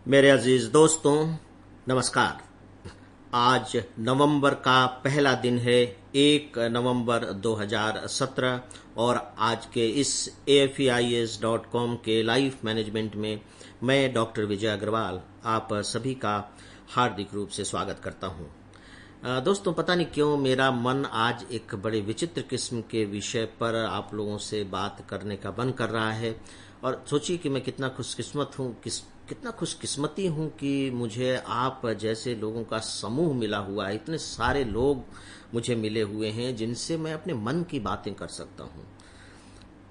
मेरे अजीज दोस्तों, नमस्कार। आज नवंबर का पहला दिन है, 1 नवंबर 2017, और आज के इस AFEIS.com के लाइफ मैनेजमेंट में मैं डॉक्टर विजय अग्रवाल आप सभी का हार्दिक रूप से स्वागत करता हूं। दोस्तों, पता नहीं क्यों मेरा मन आज एक बड़े विचित्र किस्म के विषय पर आप लोगों से बात करने का मन कर रहा है। और सोचिए कि मैं कितना खुशकिस्मती हूं कि मुझे आप जैसे लोगों का समूह मिला हुआ है। इतने सारे लोग मुझे मिले हुए हैं जिनसे मैं अपने मन की बातें कर सकता हूं,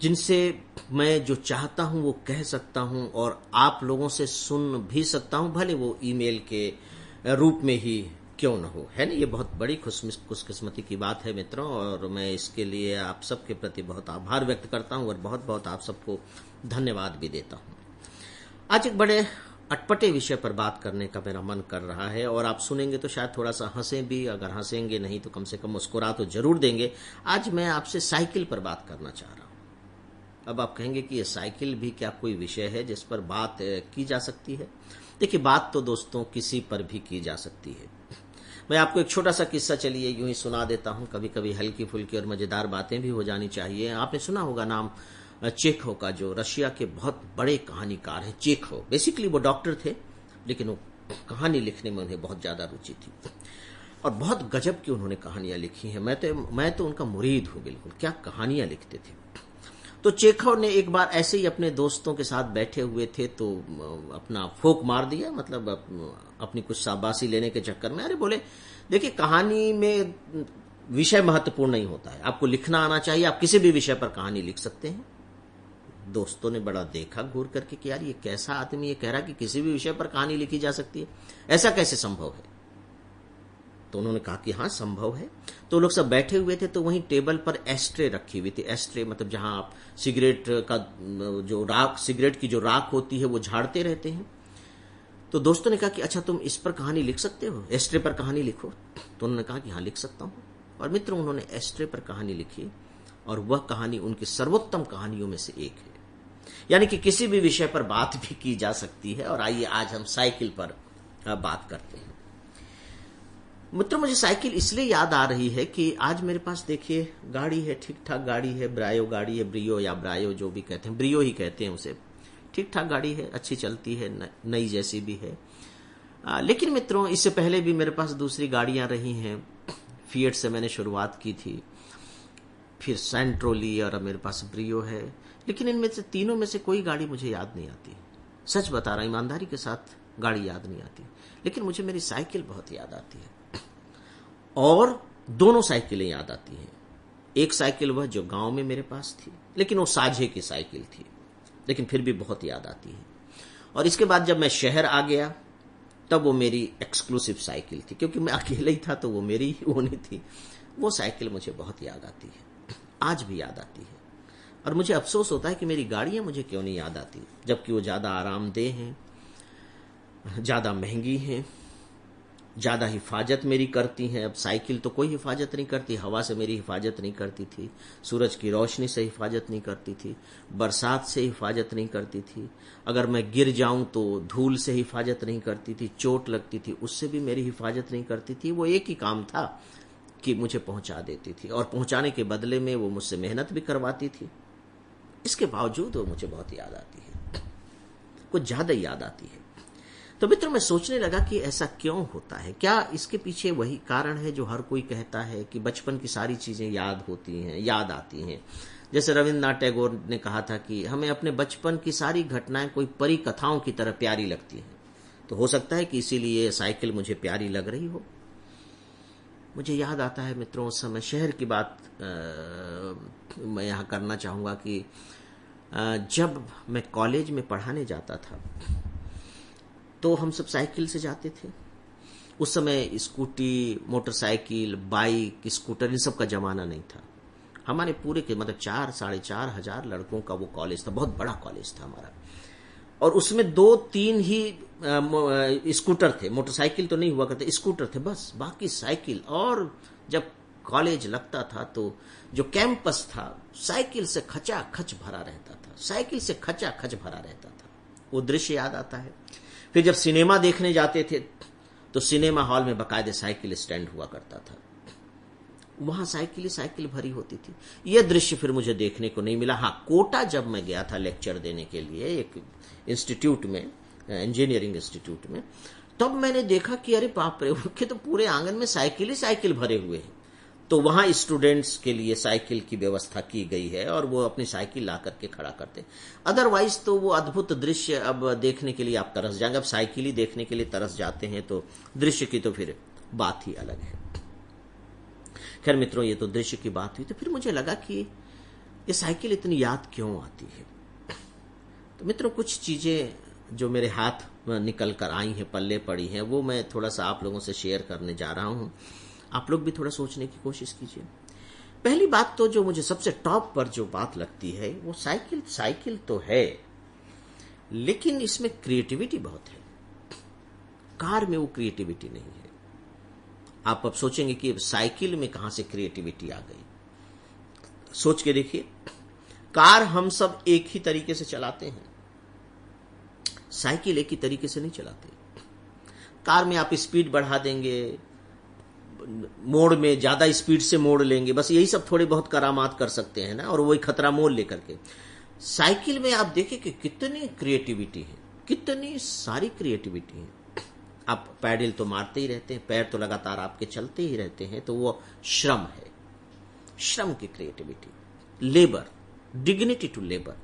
जिनसे मैं जो चाहता हूं वो कह सकता हूं, और आप लोगों से सुन भी सकता हूं, भले वो ईमेल के रूप में ही क्यों न हो। है ना, ये बहुत बड़ी खुशकिस्मती की बात है मित्रों, और मैं इसके लिए आप सबके प्रति बहुत आभार व्यक्त करता हूं और बहुत बहुत आप सबको धन्यवाद भी देता हूं। आज एक बड़े अटपटे विषय पर बात करने का मेरा मन कर रहा है, और आप सुनेंगे तो शायद थोड़ा सा हंसें भी, अगर हंसेंगे नहीं तो कम से कम मुस्कुरा तो जरूर देंगे। आज मैं आपसे साइकिल पर बात करना चाह रहा हूं। अब आप कहेंगे कि ये साइकिल भी क्या कोई विषय है जिस पर बात की जा सकती है? देखिए, बात तो दोस्तों किसी पर भी की जा सकती है। मैं आपको एक छोटा सा किस्सा चलिए यूं ही सुना देता हूं। कभी कभी हल्की फुल्की और मजेदार बातें भी हो जानी चाहिए। आपने सुना होगा नाम चेखव का, जो रशिया के बहुत बड़े कहानीकार हैं। चेखव बेसिकली वो डॉक्टर थे, लेकिन वो कहानी लिखने में उन्हें बहुत ज्यादा रुचि थी, और बहुत गजब की उन्होंने कहानियां लिखी हैं। मैं तो उनका मुरीद हूं बिल्कुल। क्या कहानियां लिखते थे। तो चेखव ने एक बार ऐसे ही अपने दोस्तों के साथ बैठे हुए थे तो अपना फोक मार दिया, मतलब अपनी कुछ शाबाशी लेने के चक्कर में। अरे बोले, देखिए कहानी में विषय महत्वपूर्ण नहीं होता है, आपको लिखना आना चाहिए। आप किसी भी विषय पर कहानी लिख सकते हैं। दोस्तों ने बड़ा देखा घूर करके कि यार ये कैसा आदमी, ये कह रहा कि किसी भी विषय पर कहानी लिखी जा सकती है, ऐसा कैसे संभव है? तो उन्होंने कहा कि हाँ संभव है। तो लोग सब बैठे हुए थे, तो वहीं टेबल पर एस्ट्रे रखी हुई थी। एस्ट्रे मतलब जहां आप सिगरेट की जो राख होती है वो झाड़ते रहते हैं। तो दोस्तों ने कहा कि अच्छा तुम इस पर कहानी लिख सकते हो, एस्ट्रे पर कहानी लिखो। तो उन्होंने कहा कि हाँ लिख सकता हूं। और मित्रों, उन्होंने एस्ट्रे पर कहानी लिखी, और वह कहानी उनकी सर्वोत्तम कहानियों में से एक है। यानी कि किसी भी विषय पर बात भी की जा सकती है। और आइए आज हम साइकिल पर बात करते हैं। मित्रों, मुझे साइकिल इसलिए याद आ रही है कि आज मेरे पास देखिए गाड़ी है, ठीक ठाक गाड़ी है, ब्रायो गाड़ी है, ब्रियो या ब्रायो जो भी कहते हैं, ब्रियो ही कहते हैं उसे। ठीक ठाक गाड़ी है, अच्छी चलती है, नई जैसी भी है। लेकिन मित्रों, इससे पहले भी मेरे पास दूसरी गाड़ियां रही हैं। फिएट से मैंने शुरुआत की थी, फिर सेंट्रो ली, और अब मेरे पास ब्रियो है। लेकिन इनमें से तीनों में से कोई गाड़ी मुझे याद नहीं आती। सच बता रहा हूं, ईमानदारी के साथ गाड़ी याद नहीं आती। लेकिन मुझे मेरी साइकिल बहुत याद आती है, और दोनों साइकिलें याद आती हैं। एक साइकिल वह जो गांव में मेरे पास थी, लेकिन वो साझे की साइकिल थी, लेकिन फिर भी बहुत याद आती है। और इसके बाद जब मैं शहर आ गया, तब वो मेरी एक्सक्लूसिव साइकिल थी, क्योंकि मैं अकेले ही था तो वो मेरी ही होनी थी। वो साइकिल मुझे बहुत याद आती है, आज भी याद आती है। और मुझे अफसोस होता है कि मेरी गाड़ियां मुझे क्यों नहीं याद आती, जबकि वो ज्यादा आरामदेह हैं, ज्यादा महंगी हैं, ज्यादा हिफाजत मेरी करती हैं। अब साइकिल तो कोई हिफाजत नहीं करती, हवा से मेरी हिफाजत नहीं करती थी, सूरज की रोशनी से हिफाजत नहीं करती थी, बरसात से हिफाजत नहीं करती थी, अगर मैं गिर जाऊं तो धूल से हिफाजत नहीं करती थी, चोट लगती थी उससे भी मेरी हिफाजत नहीं करती थी। वो एक ही काम था कि मुझे पहुंचा देती थी, और पहुंचाने के बदले में वो मुझसे मेहनत भी करवाती थी। इसके बावजूद वो मुझे बहुत याद आती है, कुछ ज्यादा याद आती है। तो मित्र, मैं सोचने लगा कि ऐसा क्यों होता है। क्या इसके पीछे वही कारण है जो हर कोई कहता है कि बचपन की सारी चीजें याद होती हैं, याद आती हैं। जैसे रविन्द्रनाथ टैगोर ने कहा था कि हमें अपने बचपन की सारी घटनाएं कोई परी कथाओं की तरह प्यारी लगती हैं। तो हो सकता है कि इसीलिए साइकिल मुझे प्यारी लग रही हो। मुझे याद आता है मित्रों, उस समय शहर की बात मैं यहाँ करना चाहूंगा कि जब मैं कॉलेज में पढ़ाने जाता था तो हम सब साइकिल से जाते थे। उस समय स्कूटी, मोटरसाइकिल, बाइक, स्कूटर इन सब का जमाना नहीं था। हमारे पूरे के मतलब 4-4,500 लड़कों का वो कॉलेज था, बहुत बड़ा कॉलेज था हमारा। और उसमें 2-3 ही स्कूटर थे, मोटरसाइकिल तो नहीं हुआ करते, स्कूटर थे बस, बाकी साइकिल। और जब कॉलेज लगता था तो जो कैंपस था साइकिल से खचाखच भरा रहता था, साइकिल से खचाखच भरा रहता था। वो दृश्य याद आता है। फिर जब सिनेमा देखने जाते थे तो सिनेमा हॉल में बाकायदे साइकिल स्टैंड हुआ करता था, वहां साइकिल ही साइकिल भरी होती थी। यह दृश्य फिर मुझे देखने को नहीं मिला। हाँ, कोटा जब मैं गया था लेक्चर देने के लिए एक इंस्टीट्यूट में, इंजीनियरिंग इंस्टीट्यूट में, तब मैंने देखा कि अरे बाप रे, उनके तो पूरे आंगन में साइकिल ही साइकिल भरे हुए हैं। तो वहां स्टूडेंट्स के लिए साइकिल की व्यवस्था की गई है और वो अपनी साइकिल ला करके खड़ा करते हैं। अदरवाइज तो वो अद्भुत दृश्य अब देखने के लिए आप तरस जाएंगे। अब साइकिल ही देखने के लिए तरस जाते हैं तो दृश्य की तो फिर बात ही अलग है। खैर मित्रों, ये तो दृश्य की बात हुई। तो फिर मुझे लगा कि ये साइकिल इतनी याद क्यों आती है। तो मित्रों, कुछ चीजें जो मेरे हाथ में निकल कर आई हैं, पल्ले पड़ी हैं, वो मैं थोड़ा सा आप लोगों से शेयर करने जा रहा हूं। आप लोग भी थोड़ा सोचने की कोशिश कीजिए। पहली बात तो जो मुझे सबसे टॉप पर जो बात लगती है वो साइकिल तो है, लेकिन इसमें क्रिएटिविटी बहुत है। कार में वो क्रिएटिविटी नहीं है। आप अब सोचेंगे कि साइकिल में कहां से क्रिएटिविटी आ गई। सोच के देखिए, कार हम सब एक ही तरीके से चलाते हैं, साइकिल एक ही तरीके से नहीं चलाते। कार में आप स्पीड बढ़ा देंगे, मोड़ में ज्यादा स्पीड से मोड़ लेंगे, बस यही सब थोड़े बहुत करामात कर सकते हैं ना, और वही खतरा मोल लेकर के। साइकिल में आप देखिए कि कितनी क्रिएटिविटी है, कितनी सारी क्रिएटिविटी है। आप पैडल तो मारते ही रहते हैं, पैर तो लगातार आपके चलते ही रहते हैं, तो वो श्रम है, श्रम की creativity, labour, dignity to labour.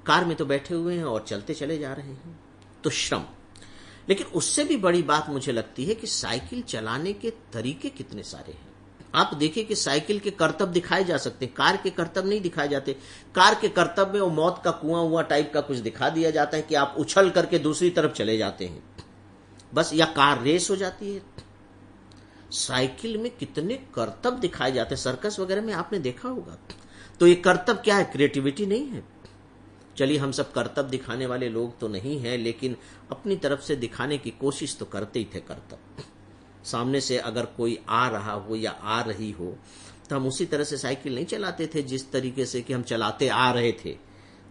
Car में तो बैठे हुए हैं और चलते चले जा रहे हैं, तो श्रम। लेकिन उससे भी बड़ी बात मुझे लगती है कि साइकिल चलाने के तरीके कितने सारे हैं। आप देखिए कि साइकिल के करतब दिखाए जा सकते हैं, कार के करतब नहीं दिखाए जाते। कार के करतब में वो मौत का कुआं हुआ टाइप का कुछ दिखा दिया जाता है कि आप उछल करके दूसरी तरफ चले जाते हैं बस, या कार रेस हो जाती है। साइकिल में कितने करतब दिखाए जाते हैं, सर्कस वगैरह में आपने देखा होगा। तो ये करतब क्या है? क्रिएटिविटी नहीं है। चलिए, हम सब करतब दिखाने वाले लोग तो नहीं हैं, लेकिन अपनी तरफ से दिखाने की कोशिश तो करते ही थे। करतब सामने से अगर कोई आ रहा हो या आ रही हो तो हम उसी तरह से साइकिल नहीं चलाते थे जिस तरीके से कि हम चलाते आ रहे थे।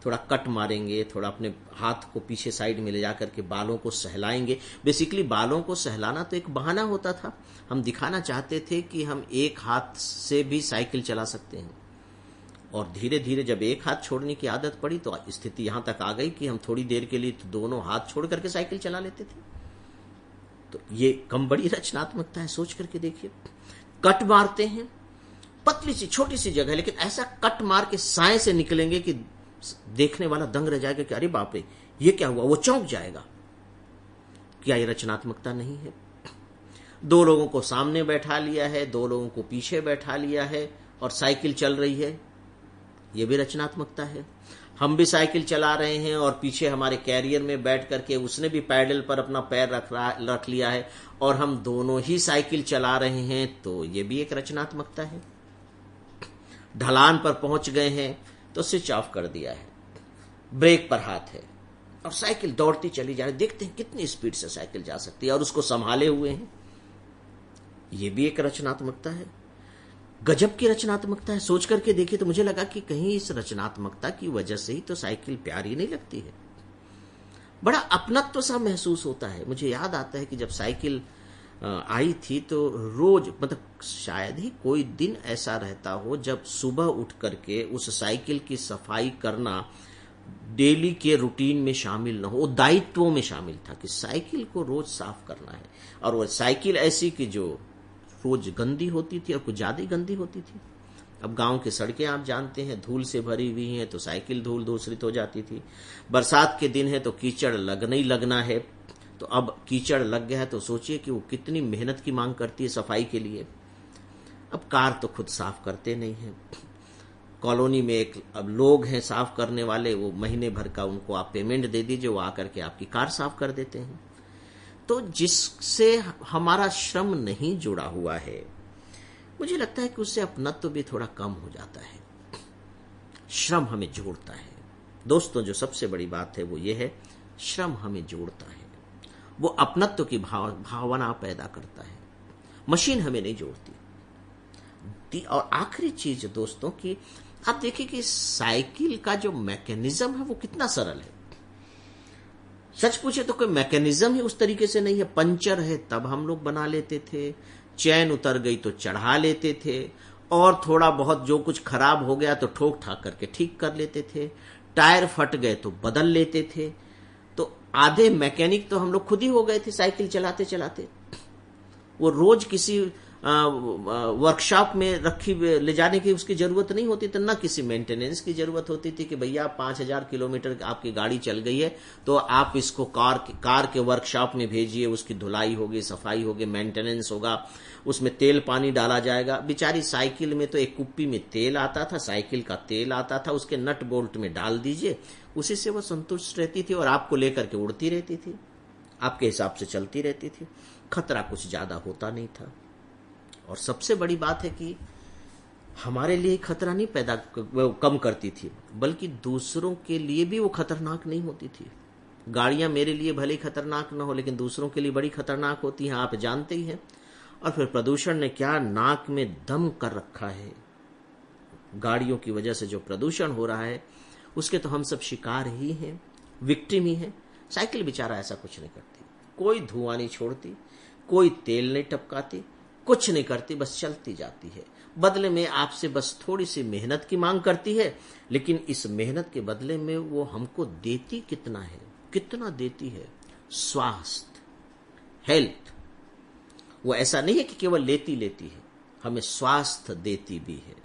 थोड़ा कट मारेंगे, थोड़ा अपने हाथ को पीछे साइड में ले जाकर के बालों को सहलाएंगे। बेसिकली बालों को सहलाना तो एक बहाना होता था। हम दिखाना चाहते थे कि हम एक हाथ से भी साइकिल चला सकते हैं, और धीरे धीरे जब एक हाथ छोड़ने की आदत पड़ी तो स्थिति यहां तक आ गई कि हम थोड़ी देर के लिए तो दोनों हाथ छोड़ करके साइकिल चला लेते थे। तो ये कम बड़ी रचनात्मकता है, सोच करके देखिए। कट मारते हैं, पतली सी छोटी सी जगह, लेकिन ऐसा कट मार के साए से निकलेंगे कि देखने वाला दंग रह जाएगा कि अरे बाप रे, ये क्या हुआ, वो चौंक जाएगा। क्या ये रचनात्मकता नहीं है? दो लोगों को सामने बैठा लिया है, दो लोगों को पीछे बैठा लिया है और साइकिल चल रही है, ये भी रचनात्मकता है। हम भी साइकिल चला रहे हैं और पीछे हमारे कैरियर में बैठ करके उसने भी पैडल पर अपना पैर रख लिया है और हम दोनों ही साइकिल चला रहे हैं, तो ये भी एक रचनात्मकता है। ढलान पर पहुंच गए हैं तो स्विच ऑफ कर दिया है, ब्रेक पर हाथ है और साइकिल दौड़ती चली जा रही। देखते हैं कितनी स्पीड से साइकिल जा सकती है और उसको संभाले हुए हैं, ये भी एक रचनात्मकता है। गजब की रचनात्मकता है। सोच करके देखिए तो मुझे लगा कि कहीं इस रचनात्मकता की वजह से ही तो साइकिल प्यारी नहीं लगती है। बड़ा अपनत्व सा महसूस होता है। मुझे याद आता है कि जब साइकिल आई थी तो रोज, मतलब शायद ही कोई दिन ऐसा रहता हो जब सुबह उठ करके उस साइकिल की सफाई करना डेली के रूटीन में शामिल न हो, दायित्वों में शामिल था कि साइकिल को रोज साफ करना है। और वो साइकिल ऐसी कि जो रोज गंदी होती थी और कुछ ज्यादा ही गंदी होती थी। अब गांव की सड़कें आप जानते हैं, धूल से भरी हुई हैं, तो साइकिल धूल दूषित हो जाती थी। बरसात के दिन है तो कीचड़ लगना ही लगना है, तो अब कीचड़ लग गया है तो सोचिए कि वो कितनी मेहनत की मांग करती है सफाई के लिए। अब कार तो खुद साफ करते नहीं है, कॉलोनी में एक अब लोग हैं साफ करने वाले, वो महीने भर का उनको आप पेमेंट दे दीजिए, वो आकर के आपकी कार साफ कर देते हैं। तो जिससे हमारा श्रम नहीं जुड़ा हुआ है, मुझे लगता है कि उससे अपनत्व भी थोड़ा कम हो जाता है। श्रम हमें जोड़ता है। दोस्तों, जो सबसे बड़ी बात है वो ये है, श्रम हमें जोड़ता है, वो अपनत्व की भावना पैदा करता है। मशीन हमें नहीं जोड़ती। और आखिरी चीज दोस्तों की आप देखिए कि साइकिल का जो मैकेनिज्म है वो कितना सरल है। सच पूछे तो कोई मैकेनिज्म ही उस तरीके से नहीं है। पंचर है तब हम लोग बना लेते थे, चैन उतर गई तो चढ़ा लेते थे, और थोड़ा बहुत जो कुछ खराब हो गया तो ठोक ठाक करके ठीक कर लेते थे, टायर फट गए तो बदल लेते थे। तो आधे मैकेनिक तो हम लोग खुद ही हो गए थे साइकिल चलाते चलाते। वो रोज किसी वर्कशॉप में रखी ले जाने की उसकी जरूरत नहीं होती थी, ना किसी मेंटेनेंस की जरूरत होती थी कि भैया 5000 किलोमीटर आपकी गाड़ी चल गई है तो आप इसको कार के वर्कशॉप में भेजिए, उसकी धुलाई होगी, सफाई होगी, मेंटेनेंस होगा, उसमें तेल पानी डाला जाएगा। बेचारी साइकिल में तो एक कुप्पी में तेल आता था, साइकिल का तेल आता था, उसके नट बोल्ट में डाल दीजिए, उसी से वो संतुष्ट रहती थी और आपको लेकर के उड़ती रहती थी, आपके हिसाब से चलती रहती थी। खतरा कुछ ज्यादा होता नहीं था। और सबसे बड़ी बात है कि हमारे लिए खतरा नहीं कम करती थी, बल्कि दूसरों के लिए भी वो खतरनाक नहीं होती थी। गाड़ियां मेरे लिए भले खतरनाक ना हो, लेकिन दूसरों के लिए बड़ी खतरनाक होती हैं, आप जानते ही हैं। और फिर प्रदूषण ने क्या नाक में दम कर रखा है। गाड़ियों की वजह से जो प्रदूषण हो रहा है उसके तो हम सब शिकार ही हैं, विक्टिम ही हैं। साइकिल बेचारा ऐसा कुछ नहीं करती, कोई धुआं नहीं छोड़ती, कोई तेल नहीं टपकाती, कुछ नहीं करती, बस चलती जाती है। बदले में आपसे बस थोड़ी सी मेहनत की मांग करती है, लेकिन इस मेहनत के बदले में वो हमको देती कितना है, कितना देती है? स्वास्थ्य, हेल्थ। वो ऐसा नहीं है कि केवल लेती है, हमें स्वास्थ्य देती भी है।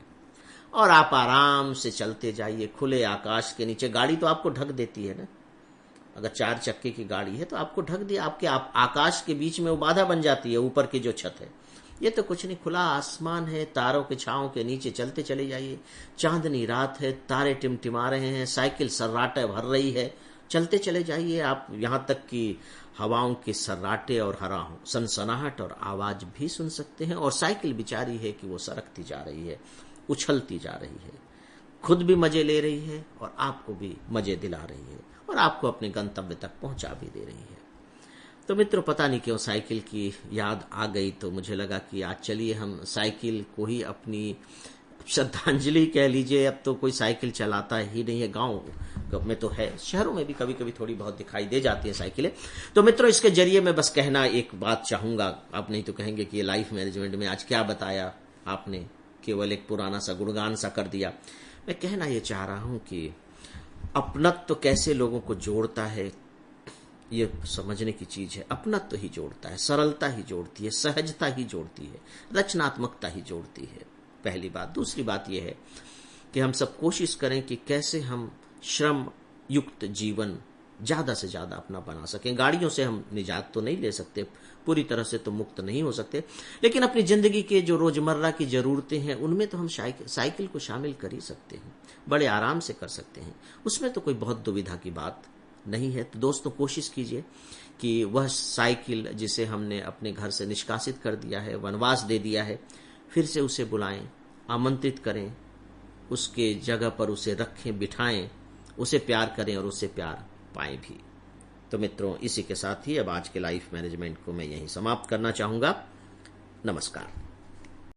और आप आराम से चलते जाइए खुले आकाश के नीचे। गाड़ी तो आपको ढक देती है ना, अगर 4 चक्के की गाड़ी है तो आपको ढक दिया, आपके आकाश के बीच में वो बाधा बन जाती है, ऊपर की जो छत है। ये तो कुछ नहीं, खुला आसमान है, तारों के छांव के नीचे चलते चले जाइए। चांदनी रात है, तारे टिमटिमा रहे हैं, साइकिल सर्राटे भर रही है, चलते चले जाइए आप। यहां तक कि हवाओं के सर्राटे और सनसनाहट और आवाज भी सुन सकते हैं। और साइकिल बेचारी है कि वो सरकती जा रही है, उछलती जा रही है, खुद भी मजे ले रही है और आपको भी मजे दिला रही है, और आपको अपने गंतव्य तक पहुंचा भी दे रही है। तो मित्रों, पता नहीं क्यों साइकिल की याद आ गई, तो मुझे लगा कि आज चलिए हम साइकिल को ही अपनी श्रद्धांजलि कह लीजिए। अब तो कोई साइकिल चलाता ही नहीं है, गांव में तो है, शहरों में भी कभी कभी थोड़ी बहुत दिखाई दे जाती है साइकिलें। तो मित्रों, इसके जरिए मैं बस कहना एक बात चाहूंगा, आप नहीं तो कहेंगे कि ये लाइफ मैनेजमेंट में आज क्या बताया आपने, केवल एक पुराना सा गुणगान सा कर दिया। मैं कहना ये चाह रहा हूं कि अपनत्व तो कैसे लोगों को जोड़ता है, ये समझने की चीज है। अपनत्व तो ही जोड़ता है, सरलता ही जोड़ती है, सहजता ही जोड़ती है, रचनात्मकता ही जोड़ती है, पहली बात। दूसरी बात यह है कि हम सब कोशिश करें कि कैसे हम श्रम युक्त जीवन ज्यादा से ज्यादा अपना बना सकें। गाड़ियों से हम निजात तो नहीं ले सकते, पूरी तरह से तो मुक्त नहीं हो सकते, लेकिन अपनी जिंदगी के जो रोजमर्रा की जरूरतें हैं उनमें तो हम साइकिल को शामिल कर ही सकते हैं, बड़े आराम से कर सकते हैं। उसमें तो कोई बहुत दुविधा की बात नहीं है। तो दोस्तों, कोशिश कीजिए कि वह साइकिल जिसे हमने अपने घर से निष्कासित कर दिया है, वनवास दे दिया है, फिर से उसे बुलाएं, आमंत्रित करें, उसके जगह पर उसे रखें, बिठाएं, उसे प्यार करें और उससे प्यार पाएं भी। तो मित्रों, इसी के साथ ही अब आज के लाइफ मैनेजमेंट को मैं यहीं समाप्त करना चाहूंगा। नमस्कार।